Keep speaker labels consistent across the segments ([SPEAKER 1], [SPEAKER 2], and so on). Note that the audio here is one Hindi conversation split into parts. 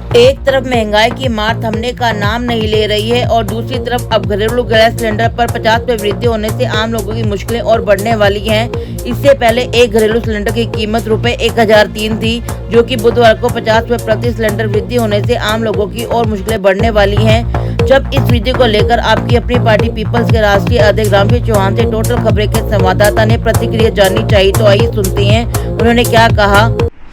[SPEAKER 1] एक तरफ महंगाई की मार थमने का नाम नहीं ले रही है और दूसरी तरफ अब घरेलू गैस सिलेंडर पर 50 रुपए वृद्धि होने से आम लोगों की मुश्किलें और बढ़ने वाली हैं। इससे पहले एक घरेलू सिलेंडर की कीमत रुपए 1003 थी, जो कि बुधवार को 50 रुपए प्रति सिलेंडर वृद्धि होने से आम लोगों की और मुश्किलें बढ़ने वाली हैं। जब इस वृद्धि को लेकर आपकी अपनी पार्टी पीपल्स के राष्ट्रीय अध्यक्ष रामवीर चौहान से टोटल खबरें के संवाददाता ने प्रतिक्रिया जाननी चाहिए, तो आइए सुनते हैं उन्होंने क्या कहा।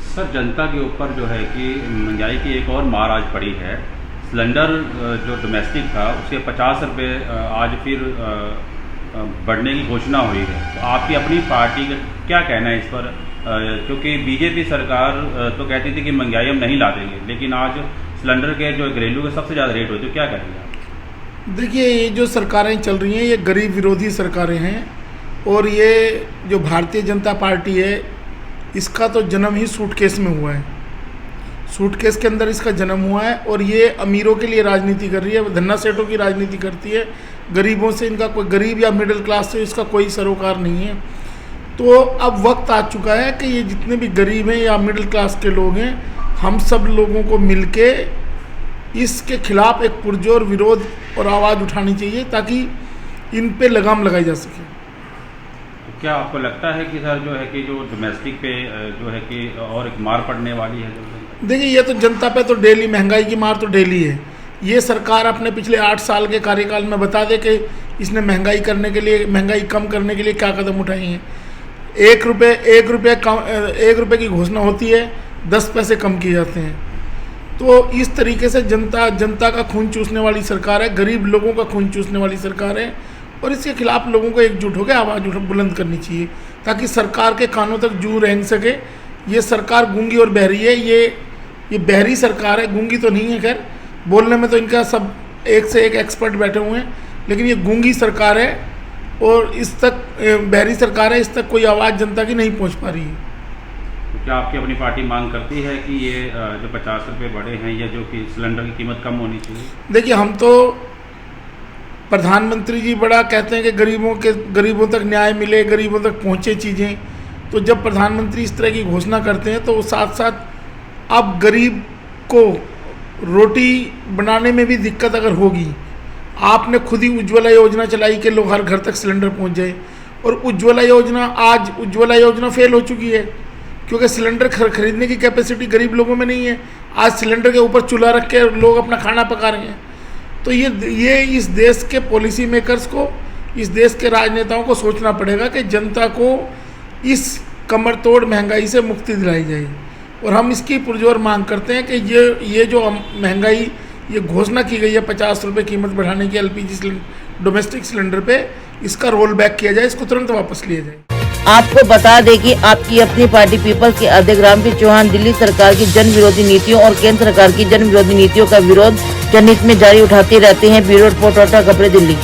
[SPEAKER 2] सर, जनता के ऊपर जो है कि महंगाई की एक और मार आज पड़ी है। सिलेंडर जो डोमेस्टिक था उसके 50 रुपये आज फिर बढ़ने की घोषणा हुई है। तो आपकी अपनी पार्टी का क्या कहना है इस पर? क्योंकि बीजेपी सरकार तो कहती थी कि महंगाई हम नहीं ला देंगे, लेकिन आज सिलेंडर के जो घरेलू के सबसे ज़्यादा रेट हुए, तो क्या करेंगे आप?
[SPEAKER 3] देखिए, ये जो सरकारें चल रही हैं ये गरीब विरोधी सरकारें हैं और ये जो भारतीय जनता पार्टी है इसका तो जन्म ही सूटकेस में हुआ है। सूटकेस के अंदर इसका जन्म हुआ है और ये अमीरों के लिए राजनीति कर रही है, धन्ना सेठों की राजनीति करती है। गरीबों से इनका कोई, गरीब या मिडिल क्लास से इसका कोई सरोकार नहीं है। तो अब वक्त आ चुका है कि ये जितने भी गरीब हैं या मिडिल क्लास के लोग हैं, हम सब लोगों को मिलके इसके खिलाफ एक पुरजोर विरोध और आवाज़ उठानी चाहिए ताकि इन पे लगाम लगाई जा सके।
[SPEAKER 2] क्या आपको लगता है कि सर जो है कि जो डोमेस्टिक पे जो है कि और एक मार पड़ने वाली है?
[SPEAKER 3] देखिए, ये तो जनता पे तो डेली महंगाई की मार तो डेली है। ये सरकार अपने पिछले 8 साल के कार्यकाल में बता दे कि इसने महंगाई करने के लिए, महंगाई कम करने के लिए क्या कदम उठाए हैं। 1 रुपये की घोषणा होती है, 10 पैसे कम किए जाते हैं। तो इस तरीके से जनता का खून चूसने वाली सरकार है, गरीब लोगों का खून चूसने वाली सरकार है और इसके खिलाफ लोगों को एकजुट होकर आवाज़ बुलंद करनी चाहिए ताकि सरकार के कानों तक जू रेंग सके। ये सरकार गूंगी और बहरी है, ये बहरी सरकार है, गूंगी तो नहीं है। खैर, बोलने में तो इनका सब एक से एक एक्सपर्ट बैठे हुए हैं, लेकिन ये गूंगी सरकार है और इस तक बहरी सरकार है, इस तक कोई आवाज़ जनता की नहीं पहुँच पा रही है।
[SPEAKER 2] तो क्या आपकी अपनी पार्टी मांग करती है कि ये जो 50 रुपये बढ़े हैं या जो कि सिलेंडर की कीमत कम होनी चाहिए?
[SPEAKER 3] देखिए, हम तो प्रधानमंत्री जी बड़ा कहते हैं कि गरीबों तक न्याय मिले, गरीबों तक पहुँचे चीज़ें। तो जब प्रधानमंत्री इस तरह की घोषणा करते हैं तो साथ साथ अब गरीब को रोटी बनाने में भी दिक्कत अगर होगी, आपने खुद ही उज्ज्वला योजना चलाई कि लोग हर घर तक सिलेंडर पहुंच जाए, और उज्ज्वला योजना फेल हो चुकी है क्योंकि सिलेंडर खरीदने की कैपेसिटी गरीब लोगों में नहीं है। आज सिलेंडर के ऊपर चूल्हा रख के लोग अपना खाना पका रहे हैं। तो ये इस देश के पॉलिसी मेकर्स को, इस देश के राजनेताओं को सोचना पड़ेगा कि जनता को इस कमर तोड़ महंगाई से मुक्ति दिलाई जाए। और हम इसकी पुरजोर मांग करते हैं कि ये जो महंगाई, ये घोषणा की गई है 50 रुपये कीमत बढ़ाने की LPG डोमेस्टिक सिलेंडर पे, इसका रोल बैक किया जाए, इसको तुरंत वापस लिया जाए।
[SPEAKER 1] आपको बता दें कि आपकी अपनी पार्टी पीपल्स के अध्यक्ष रामवीर चौहान दिल्ली सरकार की जन विरोधी नीतियों और केंद्र सरकार की जन विरोधी नीतियों का विरोध जनहित में जारी उठाते रहते हैं। ब्यूरो रिपोर्ट, खबरें, दिल्ली।